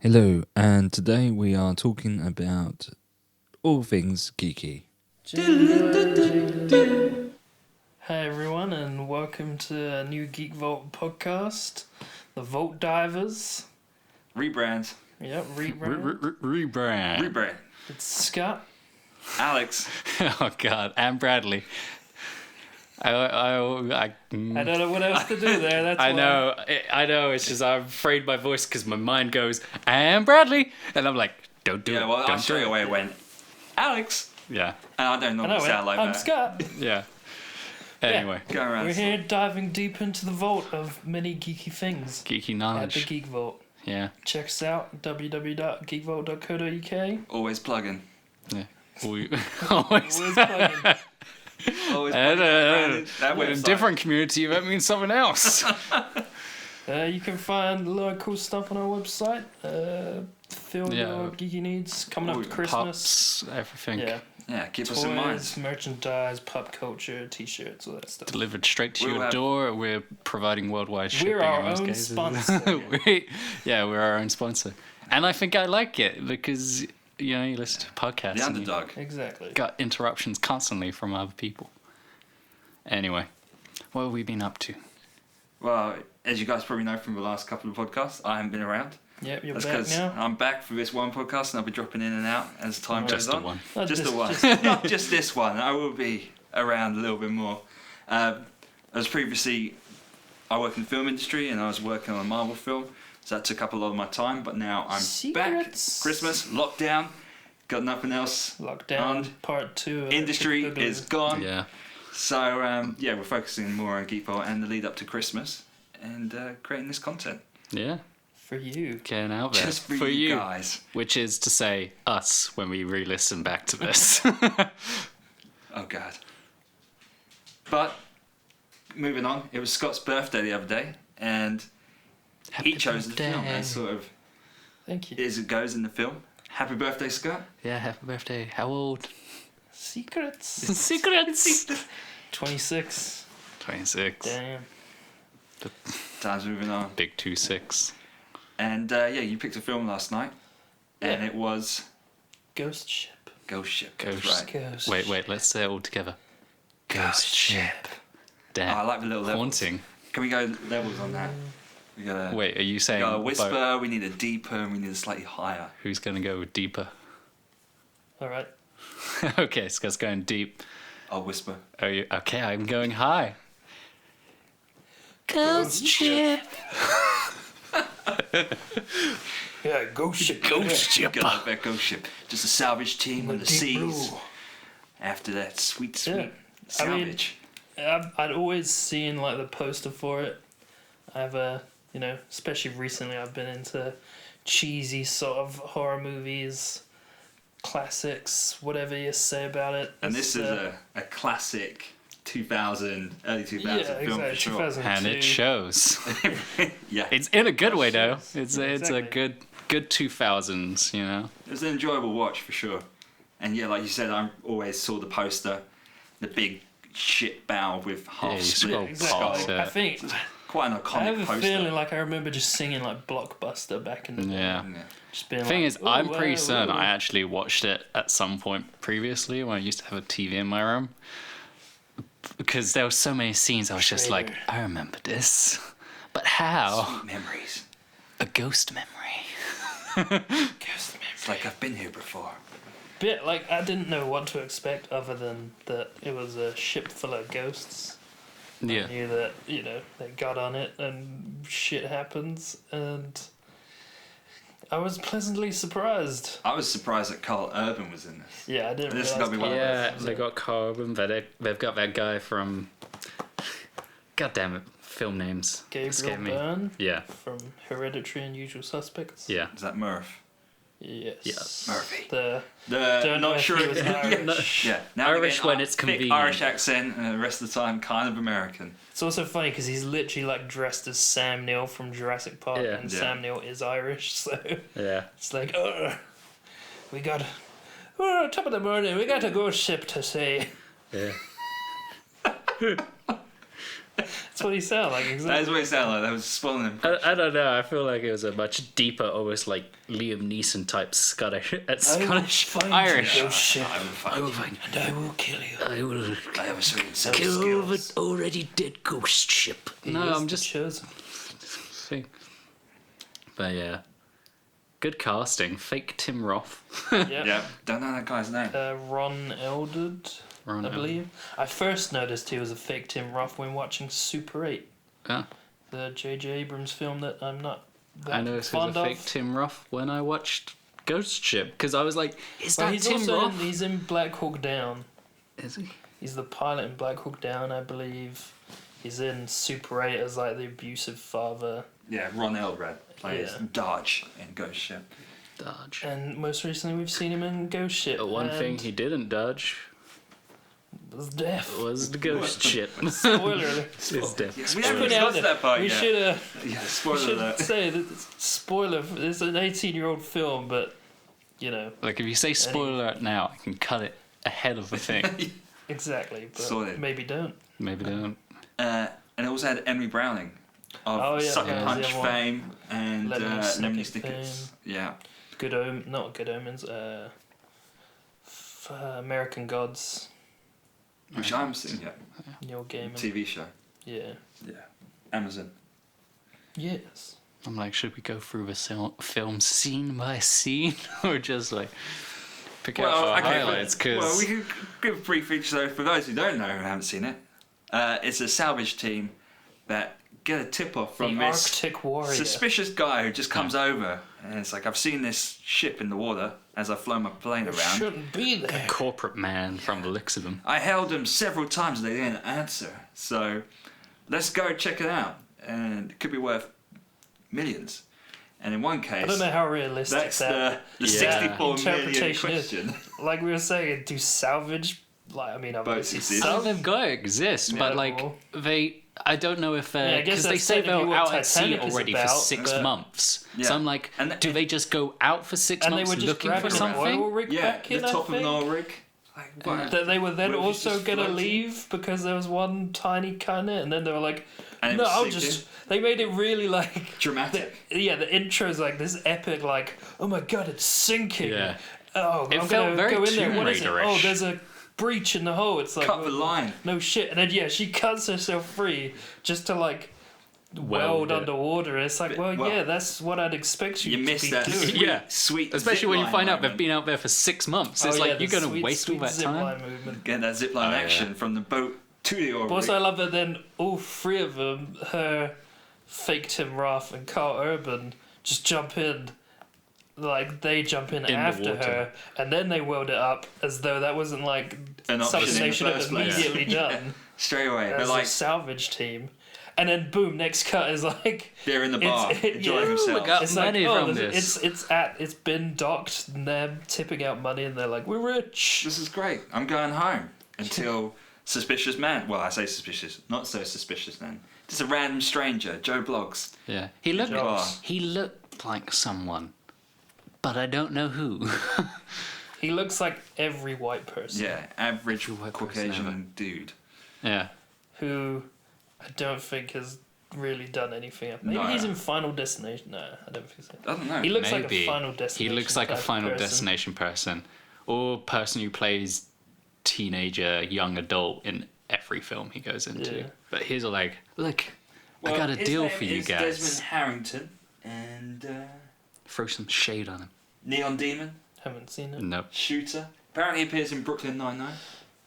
Hello, and today we are talking about all things geeky. Hey everyone, and welcome to a new Geek Vault podcast, the Vault Divers. Rebrand. Yep, rebrand. Rebrand. It's Scott. Alex. Oh God, and Bradley. I I don't know what else to do there. That's I why. know. It's just I'm afraid my voice because my mind goes and Bradley, and I'm like, don't do it. Yeah, well, I don't straight do away it. went, Alex. Yeah, And I don't normally sound like I'm that. Scott. yeah. Anyway, Go around. We're here diving deep into the vault of many geeky things geeky at the knowledge. Geek Vault. Yeah, Check us out, www.geekvault.co.uk. Always plugging. yeah. We always. Always plugging. Always And, plugging. That in a website. different community, that means something else. You can find a lot of cool stuff on our website. Fill Yeah. your geeky needs. Coming up Oh, to Christmas. Pops, everything Yeah. Yeah, keep us in mind. Toys, merchandise, pop culture, t-shirts, all that stuff. delivered straight to We'll your have- door. We're providing worldwide shipping. We're our in most own cases. sponsor. We're our own sponsor, and I think I like it because you listen to podcasts. The and you underdog. Exactly. got interruptions constantly from other people. Anyway, what have we been up to? Well, as you guys probably know from the last couple of podcasts, I haven't been around. Yep, you're That's back because now. I'm back for this one podcast and I'll be dropping in and out as time goes Just the on. one. Not Just the one. just- Not just this one. I will be around a little bit more. As previously, I work in the film industry and I was working on a Marvel film, so that took up a lot of my time. But now I'm back. Secrets. Christmas, lockdown, got nothing else. Lockdown And part 2. Industry is gone. Yeah, So we're focusing more on Geek Vault and the lead up to Christmas and creating this content yeah, for you. getting out there just for you guys. which is to say us when we re-listen back to this. Oh God. But moving on, it was Scott's birthday the other day, and he chose the film as sort of Thank you. as it goes in the film. Happy birthday, Scott! Yeah, happy birthday. How old? Secrets. Secrets. 26. 26. Damn. Time's moving on, Big 2-6. and you picked a film last night, and Yeah. it was Ghost Ship. Ghost Ship. That's Ghost. right. Ghost Wait, Ship. let's say it all together. Ghost Ship. Damn. Oh, I like the little levels. Haunting. Can we go levels on that? We got a Wait, are you saying got a whisper. both? We need a deeper, and we need a slightly higher. Who's going to go deeper? Alright. Okay, Scott's going deep. I'll whisper. Are you okay? I'm going high. Ghost Ship. Yeah, Ghost Ship. Ship. Got that Ghost Ship. Just a salvage team on the Deep seas. blue. After that sweet Yeah. I mean, salvage. I'd always seen like the poster for it. I've especially recently, I've been into cheesy sort of horror movies, classics, whatever you say about it. And this It's, is a classic 2000, early 2000 yeah, film exactly. for sure. 2002. And it shows. Yeah, It's in a good way though. shows. It's Yeah, a exactly. good 2000s, it was an enjoyable watch for sure. And yeah, like you said, I always saw the poster, the big shit bow with half Yeah, you split scroll Exactly. past it. I think Quite an I iconic have a poster. feeling like I remember just singing like Blockbuster back in the day. Yeah. Yeah. Just being The thing like, is, I'm "Ooh, pretty wow, certain ooh." I actually watched it at some point previously when I used to have a TV in my room. Because there were so many scenes I was just like, Traitor. I remember this. But how? Sweet memories. A ghost memory. Ghost memory. It's like I've been here before. Bit like I didn't know what to expect other than that it was a ship full of ghosts. Yeah. I knew that, they got on it and shit happens, and I was pleasantly surprised. I was surprised that Karl Urban was in this. Yeah, I didn't This has realize. gotta be one of Yeah, Carl they was got Karl Urban, but they've got that guy from. God damn it, film names. Gabriel Escape me. Byrne Yeah, from Hereditary and Usual Suspects. yeah. Is that Murph? Yes. Yeah. Murphy. The Don't know not if sure. he was Irish. Yeah, now Irish again, when it's thick convenient. Irish accent, and the rest of the time kind of American. It's also funny because he's literally like dressed as Sam Neill from Jurassic Park, Yeah. and Yeah. Sam Neill is Irish, so Yeah. it's like, we got, top of the morning, we got a ghost ship to see. Yeah. That's what he sounded like. Exactly. That is what it sounded like. That was spoiling him. I don't know. I feel like it was a much deeper, almost like Liam Neeson type Scottish, Irish. You, ship. I will find And I will kill you. I will I have a certain set of kill skills. the already dead ghost ship. No, He is I'm the just chosen. saying. But yeah, good casting. Fake Tim Roth. Yep. Yeah, don't know that guy's name. Ron Eldard, Ron I Eldard. believe. I first noticed he was a fake Tim Roth when watching Super 8, Yeah. the J.J. Abrams film that I'm not that I noticed it was fond a of. fake Tim Roth when I watched Ghost Ship because I was like, is But that he's Tim also Roth? he's in Black Hawk Down. Is he? He's the pilot in Black Hawk Down, I believe. He's in Super 8 as like the abusive father. Yeah, Ron Eldard plays Yeah. Dodge in Ghost Ship. Dodge. And most recently we've seen him in Ghost Ship. The one thing and he didn't dodge was death. was the Ghost Ship. Spoiler alert. His death. Yeah, we Put haven't it out discussed there. that part We yet. should Yeah, spoiler should alert. say that spoiler. It's an 18-year-old film, but you know Like if you say spoiler alert now, I can cut it ahead of the thing. exactly. But Sorted. maybe don't. Maybe they don't. And it also had Emily Browning of Oh, yeah, Sucker yeah, Punch the other one. fame and Lemony Lemony Snicket Snickets. Yeah. Not Good Omens. American Gods. Which I haven't seen yet. Neil Gaiman. TV show. Yeah. Yeah. Amazon. Yes. I'm like, should we go through the film scene by scene, or just like pick out our highlights? Well, we Because could give a brief intro for those who don't know who haven't seen it. It's a salvage team that get a tip off from The this Arctic Warrior. suspicious guy who just comes over and it's like, I've seen this ship in the water as I fly my plane It around. shouldn't be there. corporate man from the looks of them. I held them several times and they didn't answer. So let's go check it out. And it could be worth millions. And in one case, I don't know how realistic that's that the Yeah. 64 million interpretation is. question. Like we were saying, do salvage? Like I mean, obviously exist. Oh, they've got to exist, but Yeah, like well. I don't know if Yeah, I guess because they that's say technically they're what out at sea Titanic is already about, for 6 but- months. Yeah. So I'm like, And do they just go out for 6 and they months were just looking for grabbing an something? oil rig Yeah, back in. the top I of an think. oil rig. Like, what? That they were then Where it was also just gonna floating. leave because there was one tiny cut in it, and then they were like, And it "No, was I'll sinking. just." They made it really like Dramatic. the intro's like this epic, like, "Oh my god, it's sinking." Yeah. Oh, It I'm felt gonna very go in there. Tomb What is it? Raider-ish. Oh, there's a breach in the hull. It's like Cut the line. no shit, and then yeah, she cuts herself free just to like weld it. underwater. It's like, well, Well, yeah, that's what I'd expect you, You to missed be that doing. sweet, Yeah. sweet Especially when you zipline find out they've moment. been out there for 6 months. Oh, It's yeah, like the you're gonna sweet, waste all sweet that zip time. line movement. Get that zipline yeah. action from the boat to the oil But also, I rig. love that then all three of them, her, fake Tim Roth, and Karl Urban, just jump in. Like, they jump in the after water. her, and then they weld it up as though that wasn't, like, An option something in they the should have first place. immediately Yeah. done Straight away. as They're like, a salvage team. And then, boom, next cut is like... they're in the bar, enjoying yeah. themselves. got It's like, money oh, from there's- this. it's been docked, and they're tipping out money, and they're like, we're rich. This is great. I'm going home. Until suspicious man. Well, I say suspicious. Not so suspicious then. Just a random stranger, Joe Bloggs. Yeah, Jobs. he looked like someone, but I don't know who. He looks like every white person. Yeah, average white Caucasian person dude. Yeah, Who I don't think has really done anything. Maybe No. he's in Final Destination. No, I don't think so. I don't know. He looks like maybe a Final Destination. he looks like a type Final person. Destination person, or person who plays teenager, young adult in every film he goes into. Yeah. But he's like, look, Well, I got a his deal name for you is guys. Desmond Harrington and Throw some shade on him. Neon Demon, Haven't seen it. Nope. Shooter. Apparently he appears in Brooklyn Nine-Nine.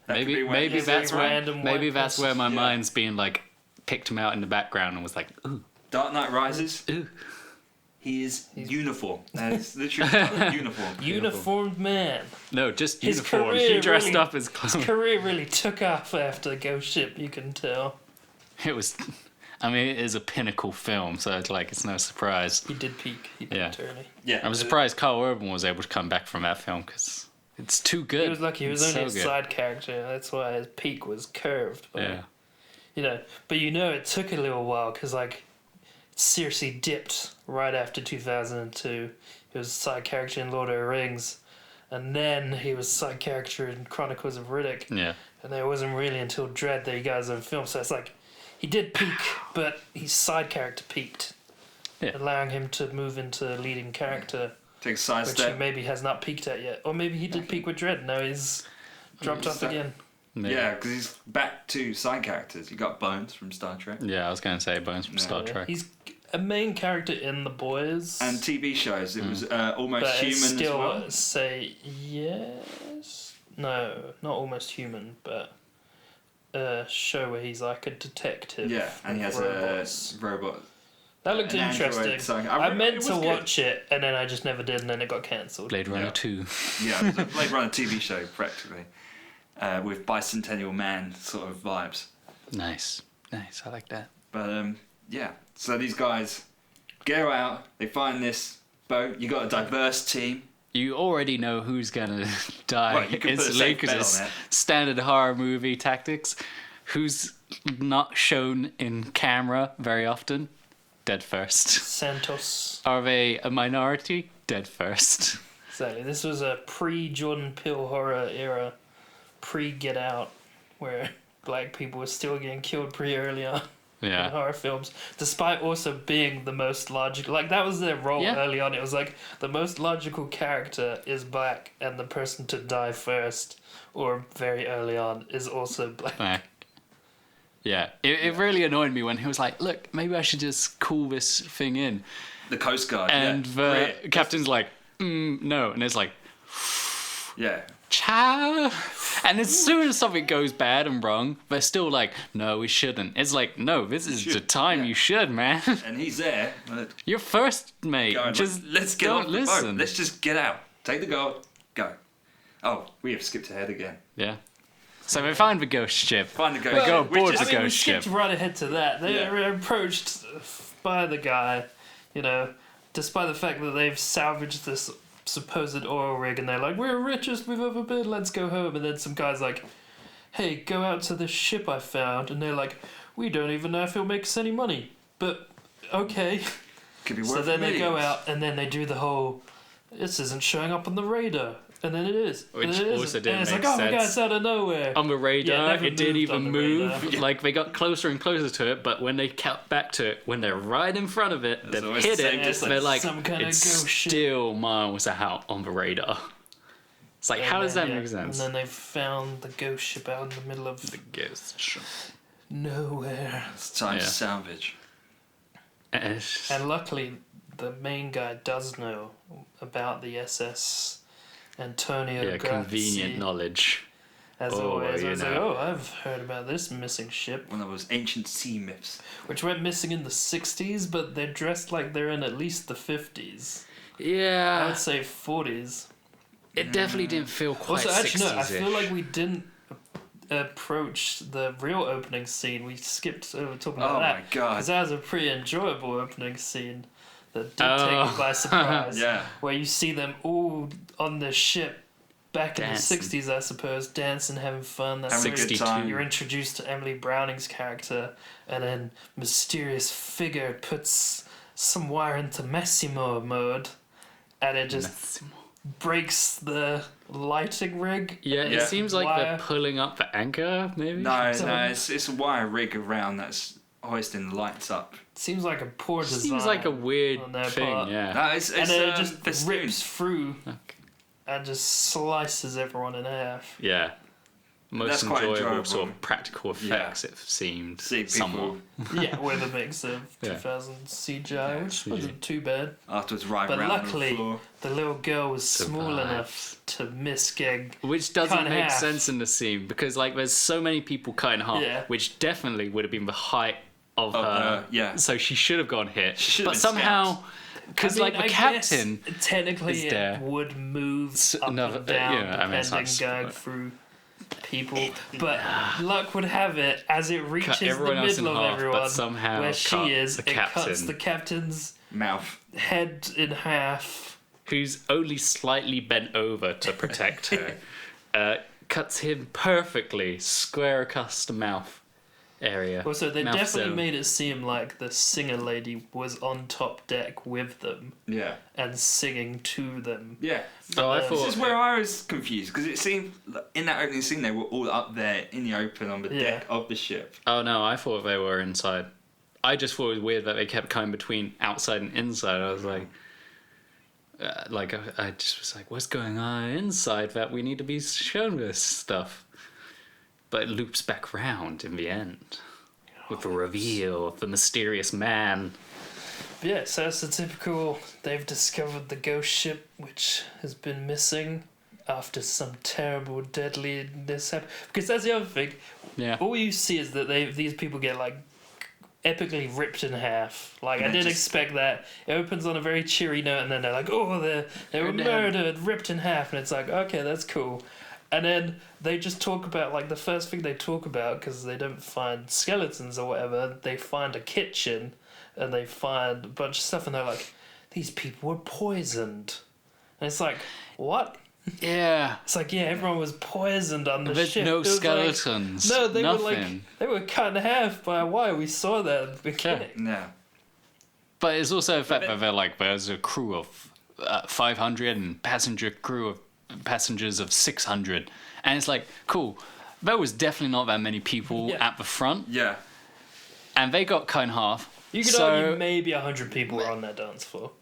That could be where Maybe he's a that's where random maybe white that's where my person. Yeah. mind's being like picked him out in the background and was like, ooh, Dark Knight Rises. ooh. He is uniform. That is literally uniform. Uniformed man. No, just His uniforms. career He dressed really- up as His clowns. career really took off after Ghost Ship. You can tell. It was, I mean, it is a pinnacle film, so it's like it's no surprise. He did peak. He Yeah. peaked early. Yeah. I'm surprised Karl Urban was able to come back from that film because it's too good. He was lucky. He was It's only so a good. side character. That's why his peak was curved. But, Yeah, You know, but it took a little while because like, it seriously dipped right after 2002. He was a side character in Lord of the Rings, and then he was side character in Chronicles of Riddick, yeah. and then it wasn't really until Dread that he got his own film. So it's like, he did peak, but his side character peaked, allowing him to move into leading character, Take a side which step. he maybe has not peaked at yet. Or maybe he did peak with Dredd. Now he's dropped off again. Maybe. Yeah, because he's back to side characters. You got Bones from Star Trek. Yeah, I was going to say Bones from Star Trek. He's a main character in The Boys. And TV shows. It was Almost but Human it's still, as well. say yes. No, not Almost Human, but a show where he's like a detective. Yeah, and he has robots. a robot. That looked an android interesting. song. I meant it to was good. watch it, and then I just never did, and then it got cancelled. Blade Runner Yeah. 2. Yeah, it was a Blade Runner TV show, practically. With Bicentennial Man sort of vibes. Nice. Nice, I like that. But, yeah. So these guys go out, they find this boat. You got a diverse team. You already know who's gonna die Right, you can put a instantly safe bet because it's on it. standard horror movie tactics. Who's not shown in camera very often? Dead first. Santos. Are they a minority? Dead first. Exactly. This was a pre-Jordan Peele horror era, pre-Get Out, where black people were still getting killed pretty early on in Yeah. horror films, despite also being the most logical. Like, that was their role Yeah. early on. It was like, the most logical character is black, and the person to die first, or very early on, is also black. Back. Yeah. It really annoyed me when he was like, look, maybe I should just call this thing in. The Coast Guard. And yeah. the Brilliant. captain's like, no. And it's like, Yeah. cha. And as soon as something goes bad and wrong, they're still like, no, we shouldn't. It's like, no, this is the time you should, man. And he's there. You're first, mate. Going, Just let's get don't off the listen. boat. Let's just get out. Take the gold. Go. Oh, we have skipped ahead again. Yeah. So they find the ghost ship. Find the ghost They go ship, which aboard is- the I mean, we ghost ship. skipped right ahead to that. They Yeah. were approached by the guy, you know, despite the fact that they've salvaged this supposed oil rig, and they're like, we're the richest we've ever been, let's go home. And then some guy's like, hey, go out to this ship I found. And they're like, we don't even know if it'll make us any money. But, okay. Could be worth So then they go millions. out, and then they do the whole, this isn't showing up on the radar. And then it is. Which and then it also isn't. didn't And it's make like, oh my god, sense. it's out of nowhere. On the Yeah, radar, never it didn't moved even on the move. radar. Like, they got closer and closer to it, but when they kept back to it, when they're right in front of it, There's they've always hit the same it, distance. they're like, Some kind of it's ghost ship. still miles out on the radar. It's like, how does that make sense? And then they found the ghost ship out in the middle of Ghost ship. nowhere. It's time Yeah. to salvage. And luckily, the main guy does know about the SS Antonio Yeah, Grazzi. convenient knowledge. As Oh, always, I you was like, know. oh, I've heard about this missing ship, One of those ancient sea myths. which went missing in the 60s, but they're dressed like they're in at least the 50s. I Yeah, would say 40s. it definitely didn't feel quite Also, actually, no, I 60s-ish. feel like we didn't approach the real opening scene. We skipped over talking about Oh that. my god. Because that was a pretty enjoyable opening scene that did Oh. take me by surprise. Yeah. Where you see them all on the ship back in Dancing. the 60s, I suppose, dancing, having fun. That's Having a where good 62. time. you're introduced to Emily Browning's character, and then mysterious figure puts some wire into Massimo mode, and it just breaks the lighting rig. Yeah, Yeah. it seems like Wire. they're pulling up the anchor, maybe? No, So- no, it's a wire rig around that's hoisting the lights up. Seems like a poor design. Seems like a weird on their thing, part. yeah. No, it's And then it just festooned. rips through Okay. and just slices everyone in half. Yeah. Most That's quite enjoyable enjoyable. sort of practical effects, it seemed. See people somewhat. Yeah, with a mix of Yeah. 2000 CGI, which CGI. wasn't too bad. afterwards ride But around on luckily, the floor. the little girl was small Survived. enough to miss getting. Which doesn't Cut in make half. sense in the scene because, like, there's so many people cut in half, Yeah. which definitely would have been the height of Of her. yeah. So she should have gone hit. She should have But been somehow, because, like, the I captain. guess technically is it there. would move up another- and down yeah, I mean, it's depending not going through people. But luck would have it, as it reaches the everyone else in middle of half, but everyone somehow where cut she is, the it cuts captain. the captain's Mouth. head in half. Who's only slightly bent over to protect her, cuts him perfectly, square across the mouth. area. Also, they Mouth definitely zone. made it seem like the singer lady was on top deck with them Yeah. and singing to them. Yeah. Oh, I This This thought. is where I was confused because it seemed like in that opening scene they were all up there in the open on the Yeah. deck of the ship. Oh no, I thought they were inside. I just thought it was weird that they kept coming between outside and inside. I was like, I just was like, what's going on inside that we need to be shown this stuff? But it loops back round in the end with the reveal of the mysterious man. But yeah, so it's the typical, they've discovered the ghost ship, which has been missing after some terrible, deadliness happened. Because that's the other thing. Yeah. All you see is that these people get, like, epically ripped in half. Like, I And didn't just- expect that. It opens on a very cheery note, and then they're like, oh, they were murdered, ripped in half. And it's like, okay, that's cool. And then they just talk about, like, the first thing they talk about, because they don't find skeletons or whatever, they find a kitchen, and they find a bunch of stuff, and they're like, these people were poisoned. And it's like, what? Yeah. It's like, yeah, everyone was poisoned on the There's ship. no It was like- skeletons. no, they nothing. were like, they were cut in half by a wire. We saw that at the beginning. No. But it's also the fact that they're like, there's a crew of 500 and passengers of 600. And it's like, cool. There was definitely not that many people Yeah. at the front. Yeah. And they got cut in half. You could argue maybe 100 people were on that dance floor.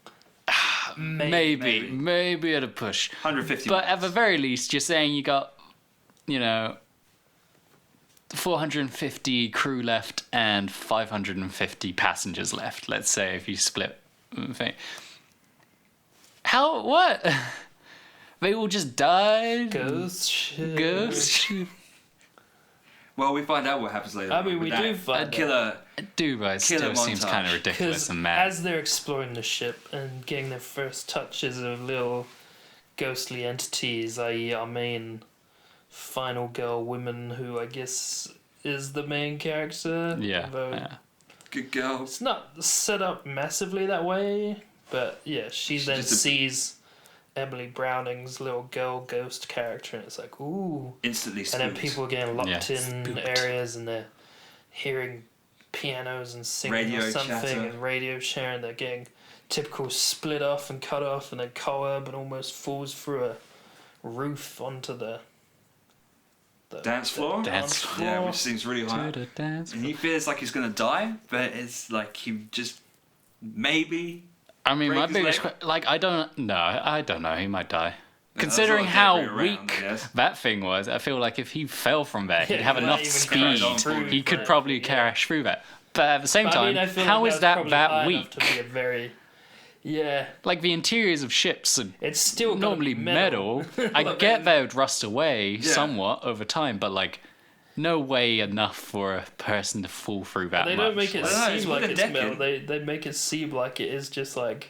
Maybe at a push. 150. But at the very least, you're saying you got, 450 crew left and 550 passengers left. Let's say if you split the thing. How? What? They all just died? Ghost ship. Ghost? Well, we find out what happens later. I mean, with we that do find killer. Dude, but it still Killer seems montage. kind of ridiculous Because and mad. as they're exploring the ship and getting their first touches of little ghostly entities, i.e. our main final girl woman, who I guess is the main character. Yeah, although yeah. Good girl. It's not set up massively that way, but yeah, she then just a- sees Emily Browning's little girl ghost character, and it's like, ooh. Instantly And then spooked. people are getting locked Yeah, in spooked. areas, and they're hearing pianos and singing Radio or something, chatter. and radio sharing. They're getting typical split off and cut off, and then Karl Urban almost falls through a roof onto the Dance floor? Dance floor. Yeah, which seems really high. To the dance And he feels like he's gonna die, but it's like he just maybe. I mean, my break his biggest leg? I don't know. He might die. there's Considering a lot of how debris around, weak yes. that thing was, I feel like if he fell from there, he'd Yeah, have he enough might even speed. crash through He could that, probably yeah. crash through that. But at the same But I time, mean, I feel how like is that's that probably high weak? enough to be a very, yeah, Like the interiors of ships are it's still gonna normally be metal. I Like, get they would rust away Yeah. somewhat over time, but like, no way enough for a person to fall through that They much. don't make it I don't know, it's seem like wooden it's metal. decking. They make it seem like it is just like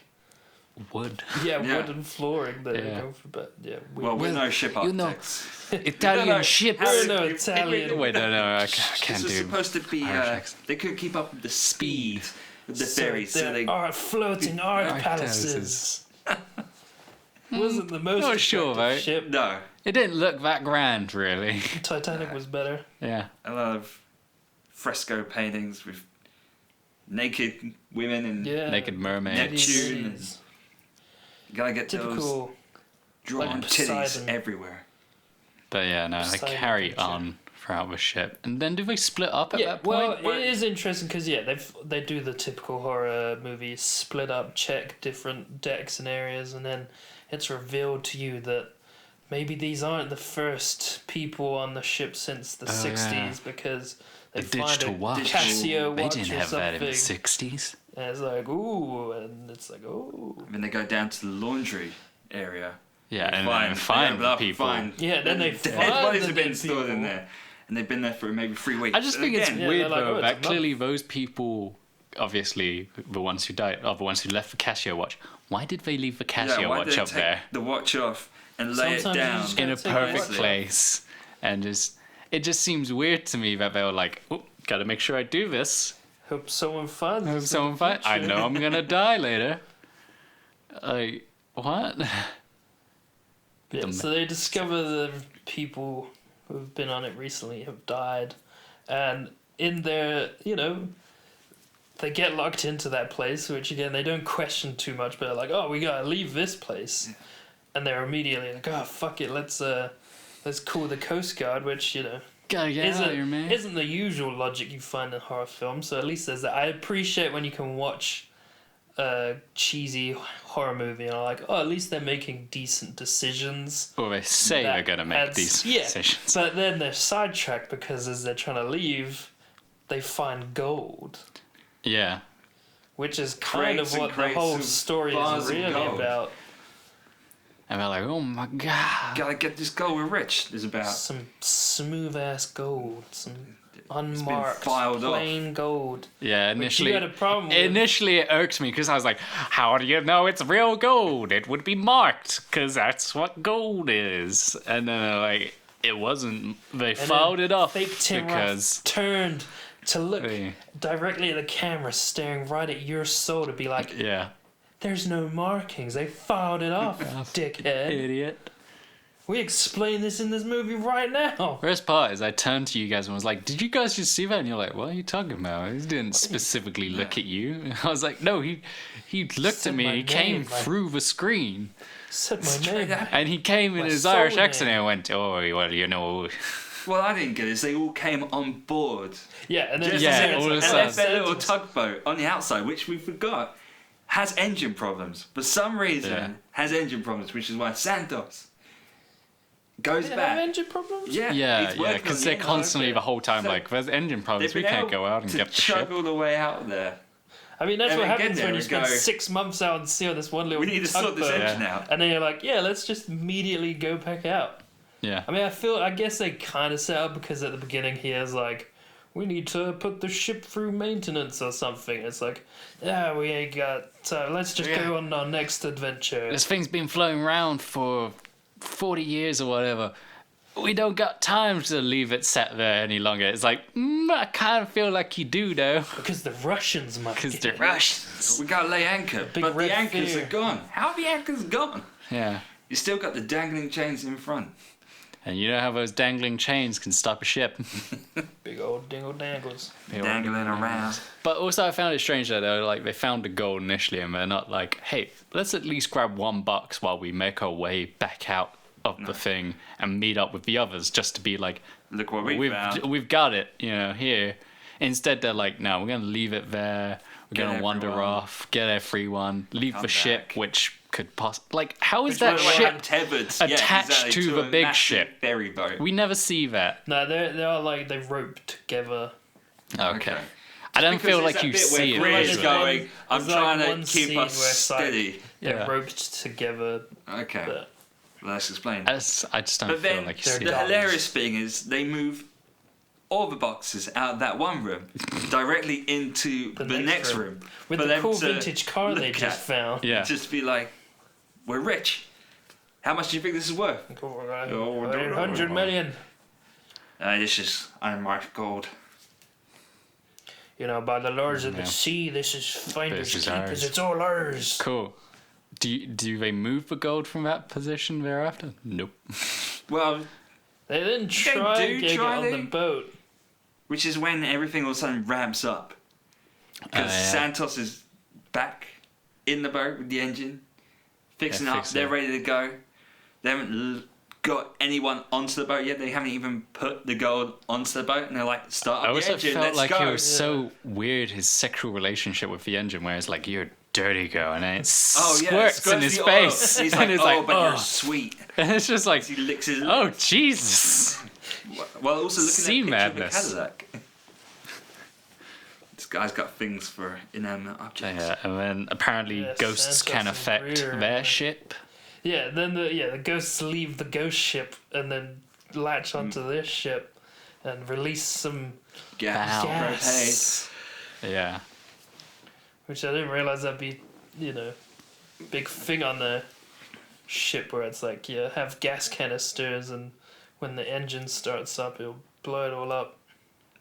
wood. yeah, Yeah. wooden flooring that they Yeah. go for. But yeah, Well, we're no ship you know- architects. Italian No, ships. We're no It- it- Italian. Wait, no, I This can't was do. supposed to be. Irish accent. They couldn't keep up with the speed with the So ferries, so there they. are floating art Art palaces. Wasn't the most Not sure, attractive though. ship. No, It didn't look that grand, really. Titanic was better. Yeah. a lot of fresco paintings with naked women and Yeah, Naked mermaid. Neptune. Titties. you gotta get those Typical. drawn like titties Poseidon. everywhere. But yeah, no, they Poseidon carry picture. on throughout the ship. And then do they split up at Yeah, that point? well, it is interesting because yeah, they do the typical horror movies, split up, check different decks and areas, and then it's revealed to you that maybe these aren't the first people on the ship since the Oh, 60s yeah. because they The find digital a watch. Casio They watch didn't or have that in the something. 60s. And it's like, ooh, and it's like, ooh. And then they go down to the laundry area. Yeah, They and then find they open up, people. find Yeah, then they dead find bodies the have been dead stored in people. there, and they've been there for maybe 3 weeks. I just think it's Again, Yeah, weird they're like, though oh, it's that a month. clearly those people, obviously the ones who died, are the ones who left the Casio watch. Why did they leave the Casio why did watch they up take there the watch off and lay Sometimes it you down? just in a Gotta take perfect nicely. place? And it just seems weird to me that they were like, oh, gotta make sure I do this. Hope someone finds Hope us in someone the find. I future. know I'm gonna die later. Like what? Yeah, so they discover the people who've been on it recently have died, and in their, you know, they get locked into that place, which again they don't question too much, but they're like, oh, we gotta leave this place, and they're immediately like, oh fuck it, let's call the Coast Guard, which, you know, Gotta get out of here, man. isn't the usual logic you find in horror films. So at least there's that. I appreciate when you can watch a cheesy horror movie and I'm like, oh, at least they're making decent decisions. Or they say they're gonna make these decisions. But then they're sidetracked because as they're trying to leave, they find gold. Yeah. Which is kind of what the crates whole of story bars is of really gold. about. And they're like, oh my god. Gotta get this gold. We're rich. Is about. Some smooth ass gold. Some unmarked, filed off. plain gold. Yeah, initially, Which you got a problem with. initially it irked me because I was like, how do you know it's real gold? It would be marked because that's what gold is. And then like, it wasn't. They filed it off Fake Tim because Roth turned to look Yeah. directly at the camera, staring right at your soul to be like, yeah, there's no markings. They filed it off, dickhead. idiot. We explain this in this movie right now. Worst part is I turned to you guys and was like, did you guys just see that? And you're like, what are you talking about? He didn't specifically look at you. And I was like, no, he looked Said at me. my He came name, through the screen. Said my name. And he came in My his soul Irish name. accent and went, oh, well, you know. What I didn't get is they all came on board. Yeah, and then Just Yeah, as all of a and sudden. left their little tugboat on the outside, which we forgot, has engine problems. For some reason, Yeah. has engine problems, which is why Santos goes Did it back. have engine problems? Yeah, Yeah, he's working because on they're the engine. constantly the whole time So like, there's engine problems, They've we been can't able go out and to get the chug ship. all the way out there. I mean, that's And what then get happens there when you and spend go, 6 months out and see on this one little We need to sort this tugboat. engine out. And then you're like, yeah, let's just immediately go back out. Yeah. I mean, I guess they kind of set up because at the beginning he is like, we need to put the ship through maintenance or something. It's like, yeah, we ain't got time. Let's just go on our next adventure. This thing's been floating around for 40 years or whatever. We don't got time to leave it sat there any longer. It's like, I kind of feel like you do, though. Because the Russians might Because get they're it. Russians. We gotta lay anchor, Big but the red anchors fear. are gone. How are the anchors gone? Yeah. You still got the dangling chains in front. And you know how those dangling chains can stop a ship. Big old dingle dangles. Dangling around. But also I found it strange that like they found the gold initially and they're not like, hey, let's at least grab $1 while we make our way back out of the thing and meet up with the others just to be like, Look what we found. we've got it, you know, here. Instead they're like, no, we're gonna leave it there. We're Get gonna wander everyone. off, get everyone, leave Come the ship, back. which could possibly like how is Which, that by the way, ship untethered, attached to the a big massive ship? ferry boat. We never see that. No, they are like, they rope together. Okay. I don't Because feel there's like that you bit see it where Chris visually. going, I'm There's like trying one to scene keep where us it's like- steady. They're Yeah. roped together. Okay, But well, let's explain. I just don't But feel then like you they're see the that. dogs. hilarious thing is they move all the boxes out of that one room directly into the next room. with for the them cool to vintage car they look just at. found. Yeah. Just be like, we're rich. How much do you think this is worth? Oh, Oh, 800 million. This is unmarked gold. You know, by the lords of Yeah. the sea, this is finders This is keepers. ours. It's all ours. Cool. Do they move the gold from that position thereafter? Nope. Well, They didn't try do getting it try on to. the boat. which is when everything all of a sudden ramps up. Because yeah. Santos is back in the boat with the engine, fixing up. fixing They're it. ready to go. They haven't got anyone onto the boat yet. They haven't even put the gold onto the boat, and they're like, "Start I up the also engine, felt let's like go." it was so weird his sexual relationship with the engine, where it's like you're a dirty girl, and then it Oh yeah, squirts squirts in his the oil. face, He's and like, it's "Oh, like, but oh, you're sweet." and it's just like, He licks his oh lips. Jesus. While also looking Sea at a picture madness. of a Cadillac. This guy's got things for inanimate objects. Yeah, and then apparently Yes, ghosts Santos can and affect Greer. their ship. Yeah, then the ghosts leave the ghost ship and then latch onto this ship and release some Gas. Wow. gas. Yeah. Which I didn't realize that'd be, big thing on the ship where it's like, have gas canisters and when the engine starts up, it'll blow it all up.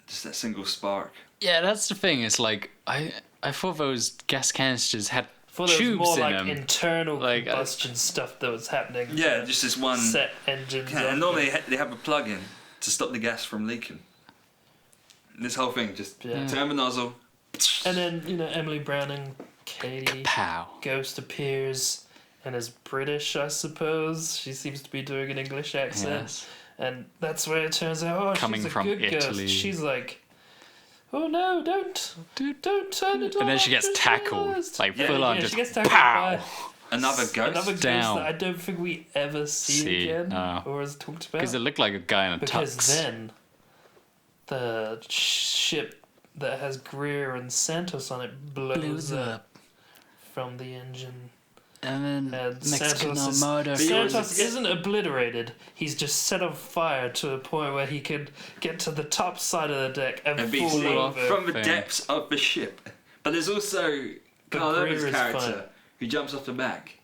Just that single spark. Yeah, that's the thing. It's like I thought those gas canisters had For there was tubes more in like them. internal Like, combustion stuff that was happening. Yeah, to just this one. set engines And up. normally they have a plug-in to stop the gas from leaking. This whole thing, just Yeah. turn the nozzle. And then, you know, Emily Brown and Katie. Pow. Ghost appears and is British, I suppose. She seems to be doing an English accent. Yes. And that's where it turns out, oh, Coming she's a from good Italy. ghost. She's like, oh no, don't turn it on. And then she I gets just tackled, realised. like Yeah, full on, yeah, just she gets tackled pow. by Another ghost. another ghost Down. that I don't think we ever see again or is talked about. Because it looked like a guy in a Because tux. then the ship that has Greer and Santos on it blows up from the engine. And then And Mexican Santos, Armada. Santos isn't obliterated. He's just set on fire to a point where he could get to the top side of the deck and be fall seen over. from the Thing. depths of the ship. But there's also Karl Greer Urban's is character fine. who jumps off the back.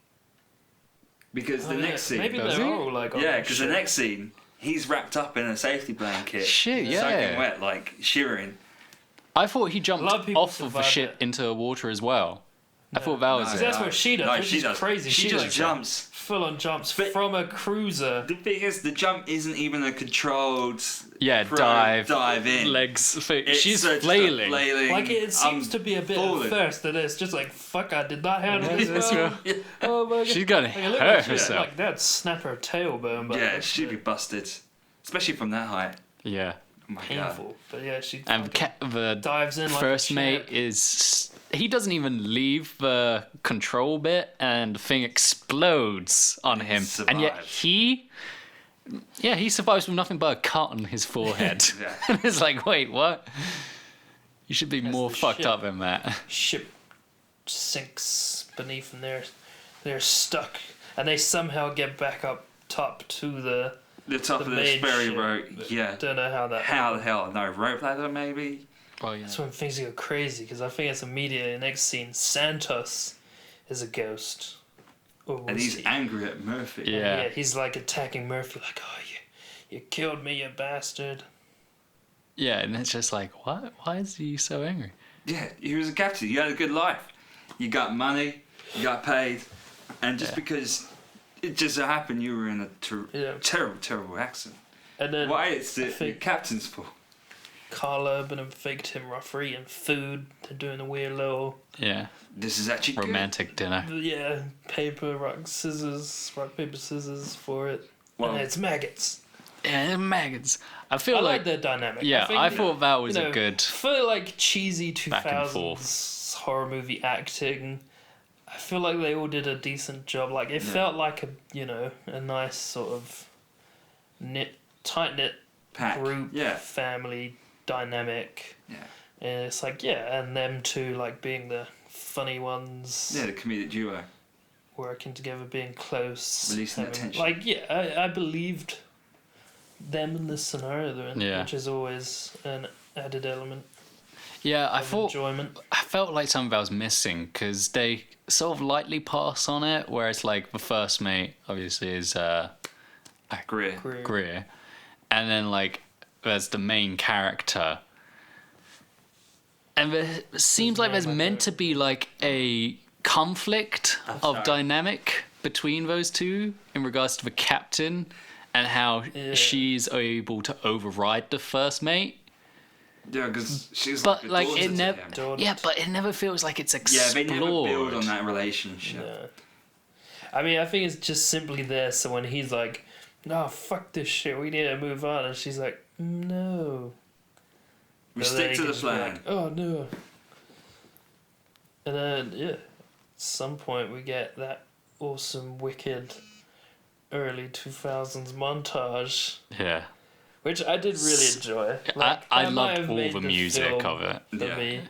Because the Oh, next scene, maybe Does they're he? all like on yeah, that because the ship. next scene, he's wrapped up in a safety blanket, Shit, yeah. soaking wet, like shivering. I thought he A jumped lot of people off of the survive ship it. into the water as well. I thought that was So it. that's what she does, No, which she is does. crazy. She She just does jumps. full on jumps But- from a cruiser. The thing is, the jump isn't even a controlled Yeah, dive in. legs. It's She's just a flailing. flailing. Like it seems to be a bit falling. at first, and it's just like, fuck, I did not handle Yeah, this that's well. Oh my god. She's gonna Like, it looked hurt like she- herself. Like that'd snap her tailbone, but Yeah, she'd be busted, especially from that height. Yeah. Oh my god. painful. But yeah, she And the dives in like first a mate champ. is. He doesn't even leave the control bit, and the thing explodes on him. And yet survives. he survives with nothing but a cut on his forehead. Yeah. And it's like, wait, what? You should be more the fucked ship. up than that. Ship sinks beneath and they're stuck, and they somehow get back up top to the. The top The of the main ferry ship, boat. but Yeah. Don't know how that. How the hell? No rope ladder, maybe. Well, yeah. That's when things go crazy because I think it's immediately the next scene. Santos is a ghost. Or And was he's he? angry at Murphy. Yeah. Yeah, he's like attacking Murphy, like, oh, you killed me, you bastard. Yeah, and it's just like, what? Why is he so angry? Yeah, he was a captain. You had a good life. You got money. You got paid. And just because it just so happened you were in a Yeah. terrible, terrible accident. And then Why? It's I the think captain's fault. Karl Urban and Fake Tim are eating food. They're doing a weird little, Yeah. This is actually good. Romantic dinner. yeah, rock, paper, scissors for it. Well- and it's maggots. Yeah, maggots. I feel I like like their dynamic. yeah, think, I thought that was you know, a good. for like cheesy Back and 2000s horror movie acting, I feel like they all did a decent job. Like it felt like a nice sort of tight knit Pack. group Yeah. family dynamic. Yeah. And it's like and them two like being the funny ones, Yeah, the comedic duo. working together, being close, Releasing that tension. Like I believed them in this scenario they're in, Yeah. which is always an added element Yeah, I of thought enjoyment. I felt like something that was missing because they sort of lightly pass on it, whereas like the first mate obviously is Greer. Greer, and then like there's the main character, and there seems like there's meant to be like a conflict of dynamic between those two in regards to the captain and how Yeah. she's able to override the first mate. Yeah, because she's But like, a like daughter it to never, him. Daughter. yeah, but it never feels like it's Yeah, explored. they never build on that relationship. Yeah. I mean, I think it's just simply there so when he's like, no, fuck this shit, we need to move on, and she's like, no. We And then stick he to the can just be plan. like, oh no. And then at some point we get that awesome, wicked, early 2000s montage, Yeah, which I did really enjoy. I that might loved have all made the music film of it. For Yeah. me,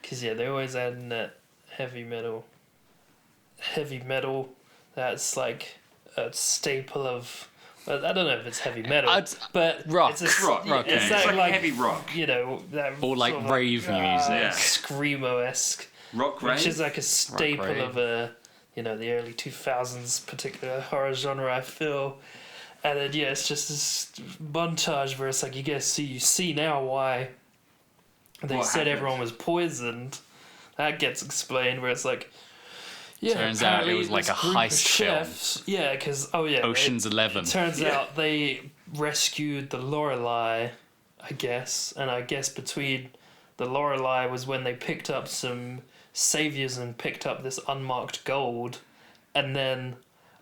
because they're always adding that heavy metal. That's like a staple of. Well, I don't know if it's heavy metal, but rock. It's a, Rock, rock, It's yeah. that, It's like like heavy rock. You know that. Or like sort of rave music. Yeah. Screamo-esque, Rock which rave. is like a staple rave. of the early 2000s particular horror genre. I feel. And then it's just this montage where it's like you see now why they What said happened? everyone was poisoned. That gets explained where it's like, yeah, Turns out it apparently was like this a group of heist film. chefs, yeah, because Ocean's 11. Turns Yeah. out they rescued the Lorelei. I guess. And I guess between the Lorelei was when they picked up some saviors and picked up this unmarked gold, and then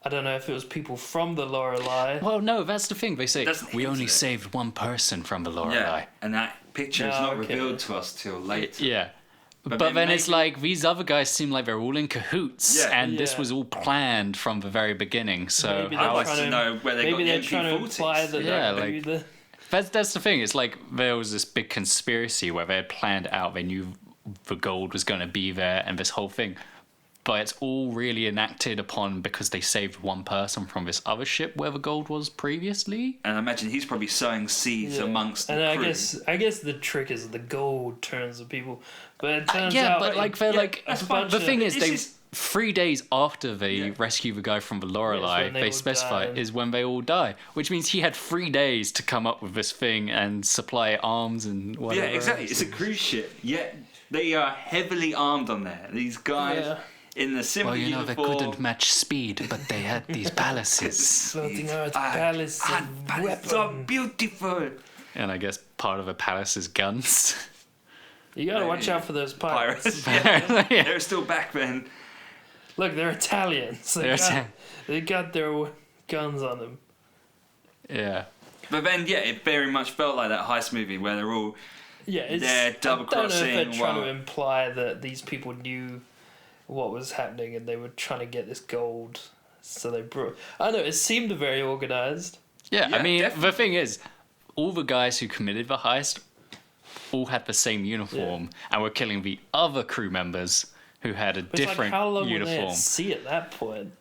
I don't know if it was people from the Lorelei. Well, no, that's the thing. They say Doesn't we hint only at it. saved one person from the Lorelei. Yeah, and that picture is Oh, not okay. revealed to us till later. Yeah. But then then it's maybe- like these other guys seem like they're all in cahoots, Yeah. and this Yeah. was all planned from the very beginning. So Maybe I'd they're like trying to to know where they got maybe the they're trying to MP40s. imply that Yeah, maybe like- that's the thing. It's like there was this big conspiracy where they had planned out. They knew the gold was going to be there, and this whole thing. But it's all really enacted upon because they saved one person from this other ship where the gold was previously. And I imagine he's probably sowing seeds amongst the and crew. I guess the trick is the gold turns the people, but it turns Yeah, out but like they're yeah, like that's fine. the thing is This they is- 3 days after they Yeah. rescue the guy from the Lorelei, when they they all specify die. is when they all die, which means he had 3 days to come up with this thing and supply arms and Yeah, whatever. exactly. It's a cruise ship. Yet they are heavily armed on there. These guys Yeah. in the simple Well, you know, they uniform. couldn't match speed, but they had these palaces. floating earth Ah, palace ah, and palaces are weapon. beautiful. And I guess part of a palace is guns. You gotta watch out for those pirates. Pirates. Yeah. Yeah. They're still back then. Look, they're Italians. They got their guns on them. Yeah. But then, yeah, it very much felt like that heist movie where they're all Yeah, it's. They're I don't know if they're double-crossing trying to while- imply that these people knew what was happening and they were trying to get this gold. So they brought. I don't know. It seemed very organized. Yeah, Yeah, I mean, definitely. the thing is, all the guys who committed the heist all had the same uniform and were killing the other crew members who had a But it's different like, how long were they uniform. at sea at that point?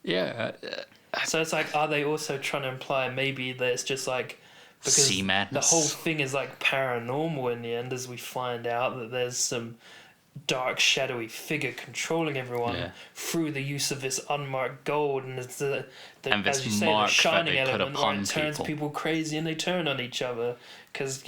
Yeah, So it's like, are they also trying to imply maybe that it's just like because Sea the madness. whole thing is like paranormal in the end, as we find out that there's some dark, shadowy figure controlling everyone Yeah. through the use of this unmarked gold, and it's And this as you say, mark the that shining they put element where upon it turns people. people crazy and they turn on each other because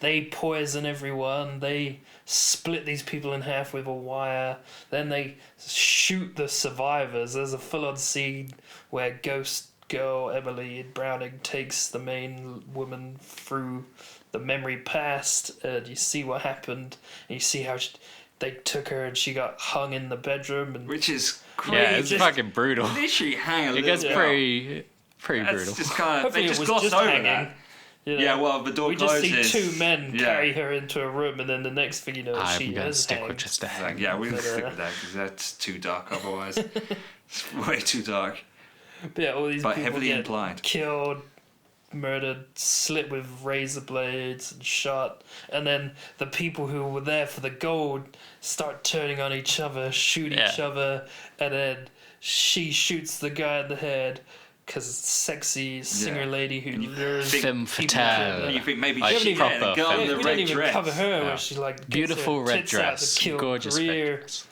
they poison everyone, they split these people in half with a wire, then they shoot the survivors. There's a full-on scene where Ghost Girl Emily Browning takes the main woman through the memory past, and you see what happened, and you see how they took her and she got hung in the bedroom, and which is crazy. yeah, it's just- fucking brutal. Literally hang a It little gets bit. pretty That's brutal. just kind of hopefully they it just was gloss just over hanging. that. you know. Yeah, well, the door We just closes. see two men Yeah. carry her into a room, and then the next thing you know, I'm she gonna is stick hanged. with just a It's hang. like, yeah, we can But, stick with that because that's too dark otherwise. It's way too dark. But yeah, all these But people heavily get implied. killed, murdered, slit with razor blades, and shot. And then the people who were there for the gold start turning on each other, shoot each Yeah. other, and then she shoots the guy in the head because sexy singer Yeah. lady who And you lures think- Femme people fatale. And you think maybe Like she proper the girl in femme the we red didn't even dress. cover her Yeah. where she like gets Beautiful her red tits out dress, to kill gorgeous red Greer, dress.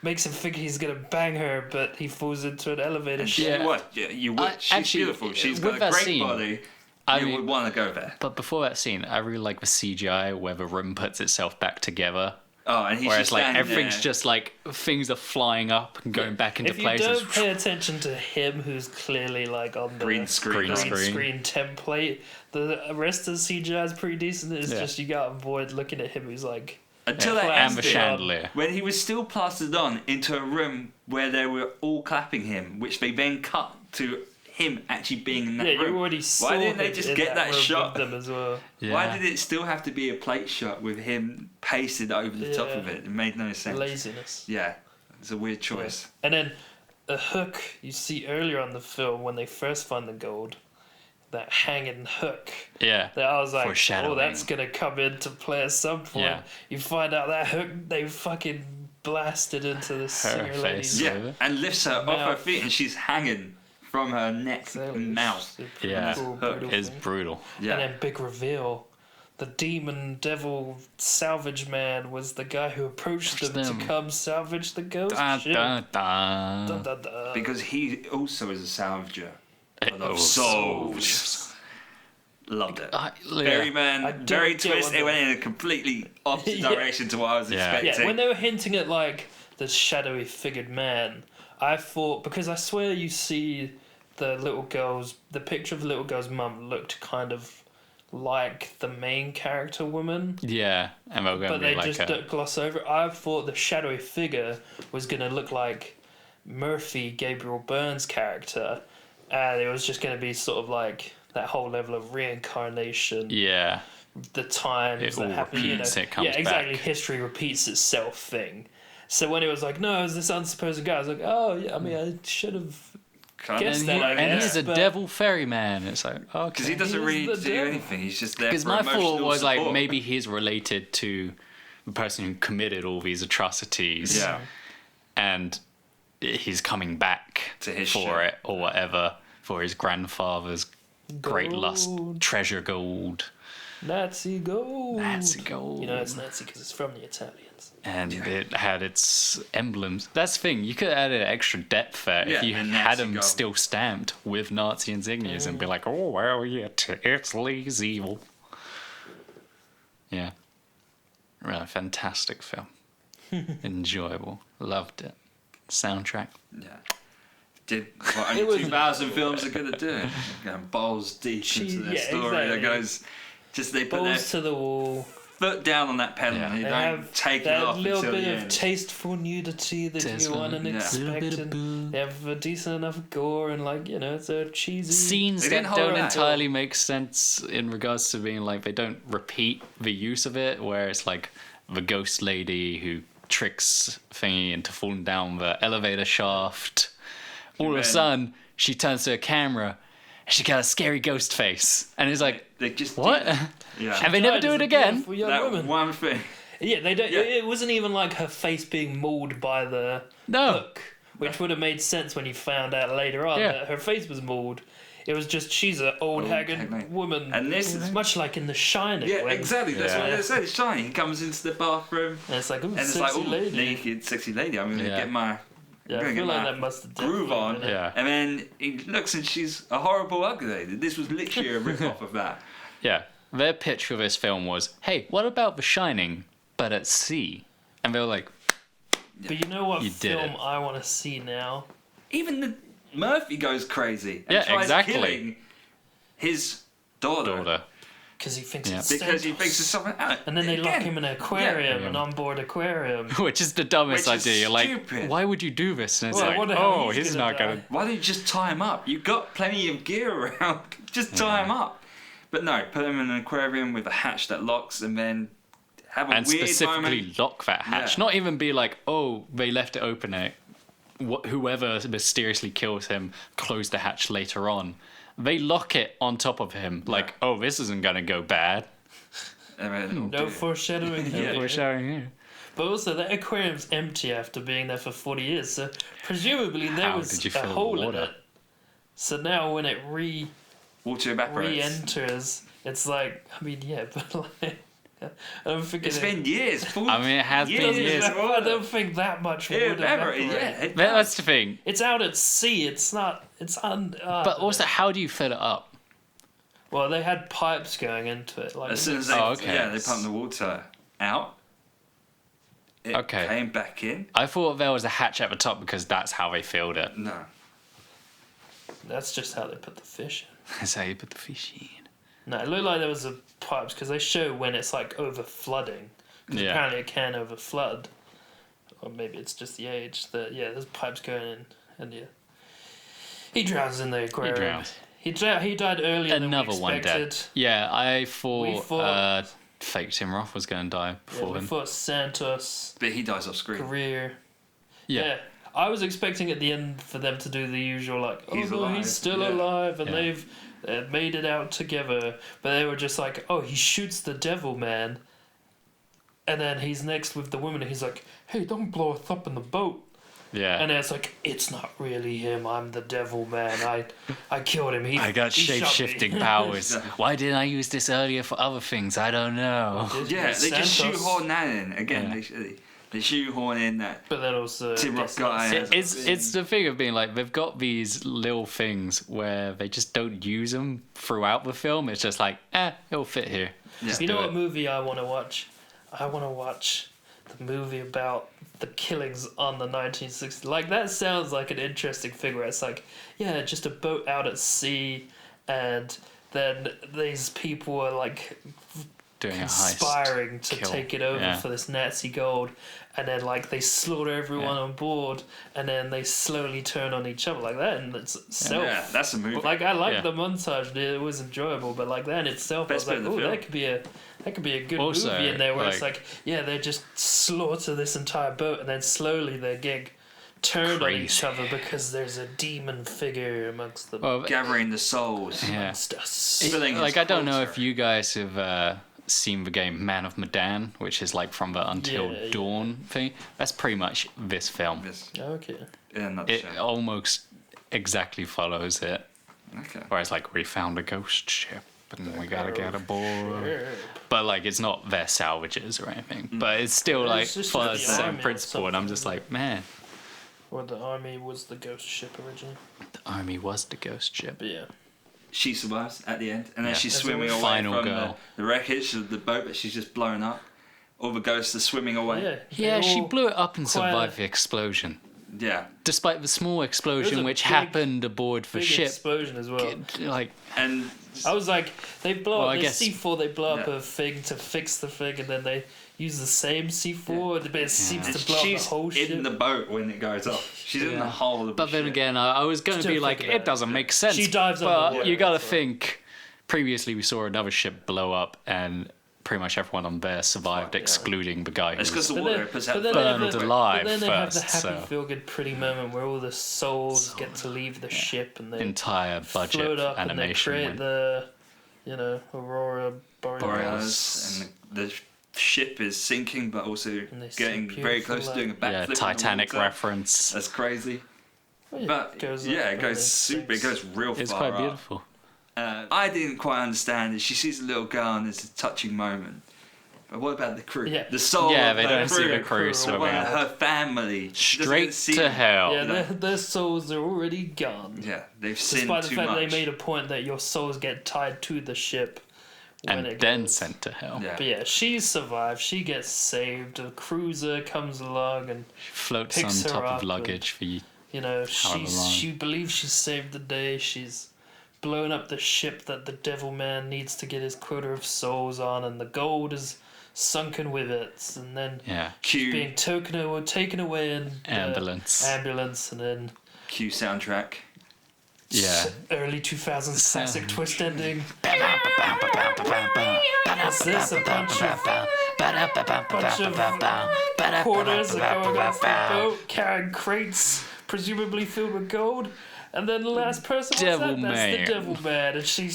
makes him think he's gonna bang her, but he falls into an elevator And shaft. she Yeah. would. Yeah, you would. She's actually, beautiful. She's with got a that great scene, body. I You mean- would want to go there. But before that scene, I really like the CGI where the room puts itself back together. Oh, and he's Whereas just like standing everything's there. just like things are flying up and going back into If you places. don't pay attention to him, who's clearly like on the green screen. Green on. screen. template, the rest of the CGI is pretty decent. It's Yeah. just you gotta avoid looking at him who's like Until Yeah. that And and the ended, chandelier. when he was still plastered on into a room where they were all clapping him, which they then cut to him actually being in that yeah, room. you already saw Why didn't they him just in get that room shot? with them as well. Yeah. Why did it still have to be a plate shot with him pasted over the top Yeah. of it? It made no sense. Laziness. Yeah, it's a weird choice. And then a hook you see earlier on the film when they first find the gold, that hanging hook. Yeah. That I was like, oh, Foreshadowing. that's gonna come into play at some point. Yeah. You find out that hook they fucking blasted into the singer face. lady's Yeah, Over. and lifts her off her Mouth. feet and she's hanging from her neck Exactly. and mouth. It's a Yeah. cool, Hook brutal It's thing. brutal. Yeah. And then big reveal. The demon devil salvage man was the guy who approached them, Them. to come salvage the ghost Dun, ship. dun, dun. Dun, dun, dun. Because he also is a salvager Oh, of souls. Loved it. Yeah. Very I man, don't very get twist. what It the- went in a completely opposite Yeah. direction to what I was Yeah. expecting. Yeah, when they were hinting at like the shadowy figured man, I thought, because I swear you see the little girl's, the picture of the little girl's mum looked kind of like the main character woman. Yeah, and we're going But to be they like just don't gloss over it. I thought the shadowy figure was going to look like Murphy, Gabriel Byrne's character, and it was just going to be sort of like that whole level of reincarnation. Yeah. The times It that all happen, you know. repeats, it comes yeah, exactly. back. History repeats itself thing. So when it was like, no, it was this unsupposed guy, I was like, oh yeah, I mean, I should have guessed that. I And guess, he's a but- devil ferryman. It's like, okay. Because he doesn't He's really the do devil. anything. He's just there Because for my emotional thought was like support. maybe he's related to the person who committed all these atrocities. Yeah. And he's coming back To his for shit. it or whatever, for his grandfather's great lust, Gold. treasure gold. Nazi gold. Nazi gold. You know, it's Nazi because it's from the Italians. And it had its emblems. That's the thing. You could add an extra depth there Yeah, if you and had Nazi them gold. still stamped with Nazi insignias and be like, oh, well, yeah, Italy's evil. Yeah. Really fantastic film. Enjoyable. Loved it. Soundtrack. Yeah. Did what only It was 2,000 films are good at doing. Going balls deep into their Yeah, story that exactly. goes. Just they put their Balls to the wall. foot down on that pedal Yeah. and they They don't have take it that off little until bit the of end. tasteful nudity that you Desmond, want and yeah. expect. Little bit of And boo. they have a decent enough gore and like, you know, it's a cheesy Scenes They that didn't hold don't that. entirely make sense in regards to being like, they don't repeat the use of it, where it's like the ghost lady who tricks Thingy into falling down the elevator shaft. All of a then- sudden, she turns to a camera and she got a scary ghost face. And it's like, They just what? did- Yeah. And they never Died do as it a again. beautiful young That woman. one thing. Yeah, they don't. Yeah. It wasn't even like her face being mauled by the No. hook, which would have made sense when you found out later on Yeah. that her face was mauled. It was just she's an old haggard haggard. woman, And this is. much like in The Shining. Yeah, when- exactly. That's Yeah. what they said. It's shiny. He comes into the bathroom And it's like, ooh, and it's sexy like, oh, lady. naked, sexy lady. I'm going to Yeah. get my. Yeah, I gonna feel get like my that must have groove definitely on. been it. Yeah. And then he looks and she's a horrible ugly lady. This was literally a rip off of that. Yeah. Their pitch for this film was, hey, what about The Shining, but at sea? And they were like, But you know what You did film it. I want to see now? Even the Murphy goes crazy and Yeah, tries exactly. killing his daughter. Because he thinks Yeah. it's Because he Santos. thinks it's something else. And then they lock Again, him in an aquarium, Yeah. an onboard aquarium. which is the dumbest Which is idea. You're like, stupid. why would you do this? And it's Well, like, what the hell, oh, he's he's gonna not die. going to. Why don't you just tie him up? You've got plenty of gear around. Just tie him up. But no, put him in an aquarium with a hatch that locks and then have a And weird specifically moment. lock that hatch. Yeah. Not even be like, oh, they left it open. Whoever mysteriously kills him closed the hatch later on. They lock it on top of him. Like, oh, this isn't going to go bad. And then it'll No do. foreshadowing here. We're showing you. But also, that aquarium's empty after being there for 40 years, so presumably there How was did you a fill the hole in water? it. So now when it Water evaporates. re-enters, it's like, I mean, yeah, but like, I'm forgetting. It's been years. I mean, it has been years. I don't think that much would Yeah, evaporate. yeah. It That's the thing. It's out at sea. It's not. It's un. But also, how do you fill it up? well, they had pipes going into it. Like As soon as they, Oh, okay. yeah, they pumped the water out. It Okay. came back in. I thought there was a hatch at the top because that's how they filled it. No. that's just how they put the fish in. That's how you put the fish in. No, it looked like there was a pipes because they show when it's like over flooding. Because Yeah. apparently it can over flood, or maybe it's just the age that there's pipes going in, and he drowns in the aquarium. drowns. He died earlier Another than we one expected. dead. Yeah, I We thought, thought- fake Tim Roth was going to die Yeah, before him. before Santos But he dies off screen. career. Yeah. I was expecting at the end for them to do the usual like, oh He's no, alive, he's still yeah. alive, and Yeah. they've made it out together. But they were just like, oh, he shoots the devil man, and then he's next with the woman, and he's like, hey, don't blow us up in the boat. Yeah. And it's like, it's not really him. I'm the devil man. I killed him. I got he shot me." shape-shifting powers. Why didn't I use this earlier for other things? I don't know. Yeah, they just Santos. shoehorn that in. Again, Yeah. they shoehorn in that. But then also Tim Roth guy. It's the thing of being like, they've got these little things where they just don't use them throughout the film. It's just like, it'll fit here. Just You do know it. what movie I want to watch? I want to watch the movie about the killings on the 1960s. Like, that sounds like an interesting thing where it's like, yeah, just a boat out at sea, and then these people are like Doing conspiring a heist. to Kill. take it over for this Nazi gold, and then like they slaughter everyone on board, and then they slowly turn on each other like that, and it's itself. Yeah, that's a movie. Like I like the montage; it was enjoyable, but like that in itself, Best I was like, bit of the oh, film. that could be a good Also, movie in there, where it's like- like, yeah, they just slaughter this entire boat, and then slowly they get turned on each Crazy. other because there's a demon figure amongst them. Well, Gathering the souls. yeah. Amongst us. Filling his Like, I don't know quota. if you guys have seen the game Man of Medan, which is like from the Until Yeah, Dawn thing. That's pretty much this film. Yes, Okay. in a It nutshell. almost exactly follows it. Okay. Whereas, like, we found a ghost ship and we gotta get aboard. Sure. But, like, it's not their salvages or anything. But it's still, like, It's just follows the the same army or principle. And I'm something, just isn't like, man, Or the army was the ghost ship originally. the army was the ghost ship. But yeah. She survives at the end, and then Yeah. she's As swimming a away final from girl. the wreckage of the boat that she's just blown up. All the ghosts are swimming away. Yeah. Yeah, they she all- blew it up and quite survived a- the explosion. Yeah. Despite the small explosion a which big- happened aboard the Big ship. explosion as well. Like, And I was like, they blow Well, up I the guess- C4, they blow up Yeah. a thing to fix the thing, and then they use the same C4, but it seems and to blow up the she's whole ship. in the boat when it goes off. She's in the Yeah. hull of the but then ship. again, I was going to Still be like, think about it doesn't make sense. She dives but underwater, you got to so- think. Previously, we saw another ship blow up, and pretty much everyone on there survived, excluding the guy who It's because was the water puts out then fire. they have burned the- alive but then they have the first, happy, so- feel-good, pretty moment where all the souls get to leave the ship and they entire float budget up and they animation. create went- the, Aurora Borealis. Borealis, and the ship is sinking, but also And they see getting very beautiful close to doing a light. backflip. yeah, in the Titanic water. reference. That's crazy. Well, But it goes yeah, up it and goes then super. It sinks. goes real It's far quite up. beautiful. I didn't quite understand it. She sees a little girl and it's a touching moment. But what about the crew? Yeah. The soul Yeah, of they that don't see crew. the crew Crew, swimming What wow. about her family? She doesn't straight see to them. hell. Yeah, Yeah. their souls are already gone. Yeah, they've sinned Despite the too fact much. they made a point that your souls get tied to the ship when And it then goes. sent to hell. Yeah. But yeah, she survives. She gets saved. A cruiser comes along, and Floats Picks on her top up of luggage for you. However long. long. She believes she saved the day. She's blown up the ship that the Devil Man needs to get his quota of souls on, and the gold is sunken with it. And then Yeah. Cue, being taken away in the ambulance, and then cue soundtrack. Yeah. early 2000s classic twist ending. Is this a bunch of Quarters are going off the boat, carrying crates, presumably filled with gold. And then the last person was Devil that? That's Man. the Devil Man. And she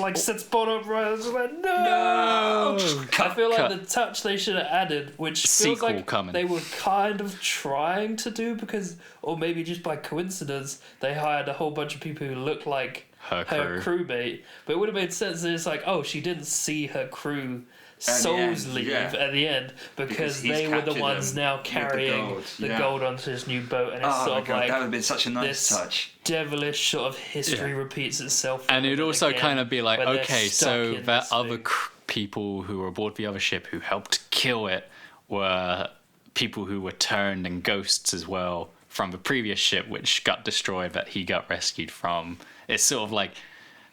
like sits bolt upright and she's like, no! I feel like Cut. the touch they should have added, which feels Sequel like coming. they were kind of trying to do because, or maybe just by coincidence, they hired a whole bunch of people who looked like Her crew. crewmate. But it would have made sense that it's like, oh, she didn't see her crew the souls end, leave yeah. at the end because Because he's they were the captured ones them now with the carrying gold, the yeah. gold onto this new boat, and it's Oh sort my of god, that would like have been such a nice this touch. devilish sort of history Yeah. repeats itself. And it'd again also again, kind of be like, where they're okay, stuck so in that this other thing. people who were aboard the other ship who helped kill it were people who were turned and ghosts as well from the previous ship, which got destroyed, that he got rescued from. It's sort of like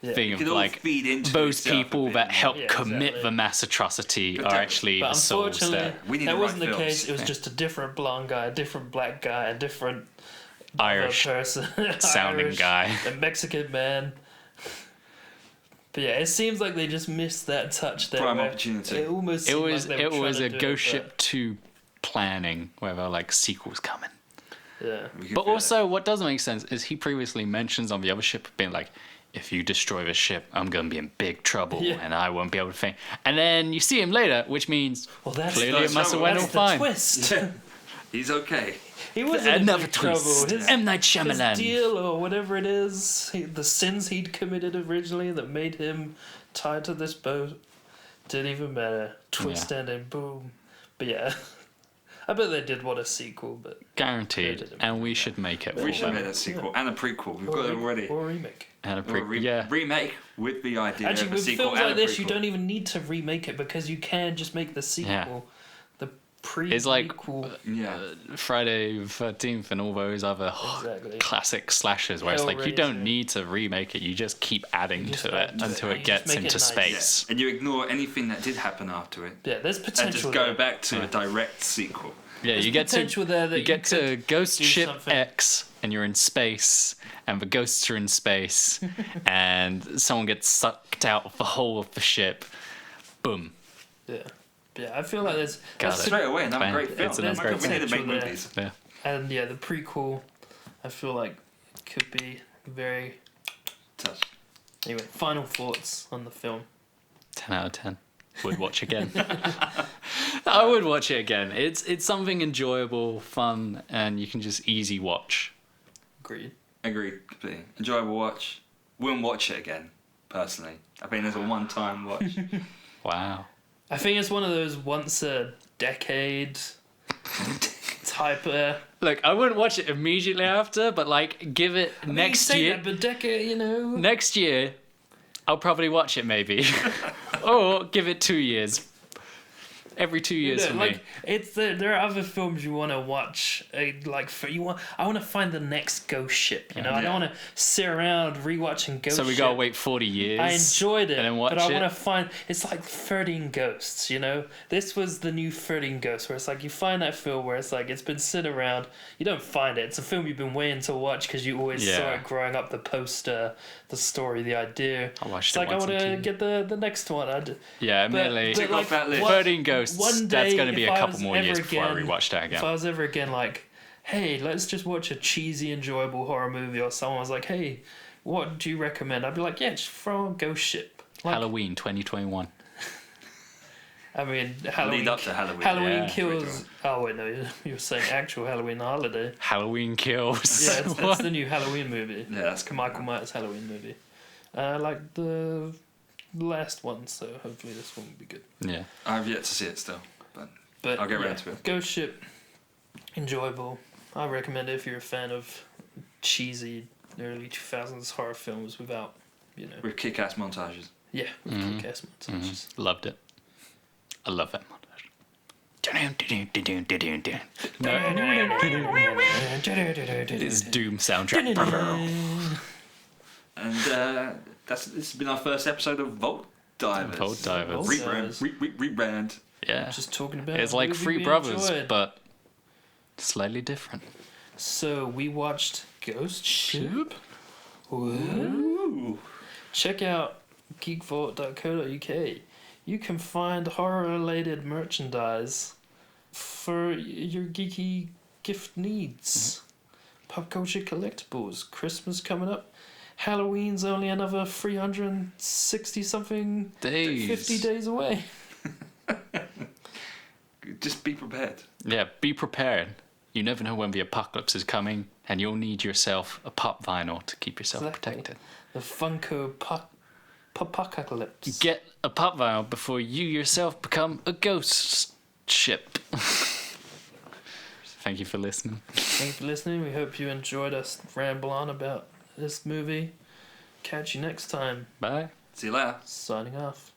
thing It of could all like feed into those itself a people bit that more. helped Yeah, commit exactly. the mass atrocity are actually But the souls unfortunately, that We need that to wasn't write the films. case. It was just a different blonde guy, a different black guy, a different Irish other person, sounding Irish, guy. a Mexican man. But yeah, it seems like they just missed that touch there. Prime where opportunity. It almost It seemed was like they were it was trying a to do Ghost it, Ship 2 planning where they're like sequels coming. but- Yeah. We could But feel also, what doesn't make sense is he previously mentions on the other ship being like, if you destroy the ship, I'm going to be in big trouble Yeah. and I won't be able to think. And then you see him later, which means Well, that's clearly that's it must have went all that's the fine. twist. it. He's okay. He wasn't in Another big trouble. twist. His, M. Night his Shyamalan. deal or whatever it is, the sins he'd committed originally that made him tied to this boat, didn't even matter. Twist Yeah. ending, boom. But yeah, I bet they did want a sequel, but Guaranteed. And we should make it. We for should them. make a sequel and a prequel. We've got it already. or a remake. And a Or a yeah. remake with the idea Actually, of a with sequel films and like a this, you prequel. don't even need to remake it because you can just make the sequel. The It's like Yeah. Friday the 13th and all those other Exactly. classic slashers where it's like you Hellraiser. don't need to remake it, you just keep adding just to add it to it, until and it you just gets make it into nice. space. And you ignore anything that did happen after it. Yeah, there's And potential just go there. back to a direct sequel. Yeah, There's you get potential to there that you get you to could Ghost do Ship something. X and you're in space and the ghosts are in space and someone gets sucked out of the hull of the ship. Boom. Yeah. Yeah, I feel like there's... Got that's it. Straight away, another Bang. great film. It's another Michael great Bay to make potential there. movies. Yeah. And yeah, the prequel, I feel like could be very... Touch. Anyway, final thoughts on the film. 10 out of 10. Would watch again. I would watch it again. It's something enjoyable, fun, and you can just easy watch. Agreed. Agreed. Completely. Enjoyable watch. Wouldn't watch it again, personally. I think there's a one-time watch. Wow. I think it's one of those once a decade type of... Look, I wouldn't watch it immediately after, but like give it next year. That, but decade, you know... Next year, I'll probably watch it maybe. Or give it 2 years. Every 2 years Yeah, for like me. it's there are other films you want to watch. I want to find the next Ghost Ship. You know, I don't want to sit around rewatching Ghost So we Ship. gotta wait 40 years. I enjoyed it, and then watch but I it. want to find. It's like 13 Ghosts. You know, this was the new 13 Ghosts, where it's like you find that film where it's like it's been sitting around. You don't find it. It's a film you've been waiting to watch because you always saw Yeah. it growing up. The poster, the story, the idea. I watched It's it like I once want on to TV. get the next one. Yeah, But- admittedly. but Tick off that list. 13 Ghosts. one That's day, going to be if a I couple was more ever years before I again- rewatch that again. If I was ever again like, hey, let's just watch a cheesy, enjoyable horror movie, or someone was like, hey, what do you recommend? I'd be like, yeah, just throw on Ghost Ship. Like, Halloween 2021. I mean, Halloween. Lead up to Halloween. Halloween Yeah. kills. Oh wait, no, you were saying actual Halloween Holiday. Halloween Kills. Yeah, that's the new Halloween movie. Yeah, that's Michael Myers Halloween movie. Like the last one, so hopefully this one will be good. Yeah. I've yet to see it still. But I'll get around to it. Ghost Ship, enjoyable. I recommend it if you're a fan of cheesy early 2000s horror films without, you know, With kick-ass montages. yeah, with Mhm. kick-ass montages. Loved it. I love that montage. It's Doom soundtrack. And this has been our first episode of Vault Divers. Vault Divers. Vault Rebrand. Divers. Rebrand. Yeah. Just talking about It's a like movie Three we Brothers, enjoyed. but slightly different. So we watched Ghost Ship. Whoa. Ooh. Check out geekvault.co.uk. You can find horror-related merchandise for your geeky gift needs. Pop culture collectibles. Christmas coming up. Halloween's only another 360-something, Days. 50 days away. Just be prepared. Yeah, be prepared. You never know when the apocalypse is coming, and you'll need yourself a pop vinyl to keep yourself Exactly. protected. The Funko Popocalypse. Get a pop vinyl before you yourself become a ghost ship. Thank you for listening. Thank you for listening. We hope you enjoyed us ramble on about this movie. Catch you next time. Bye. See you later. Signing off.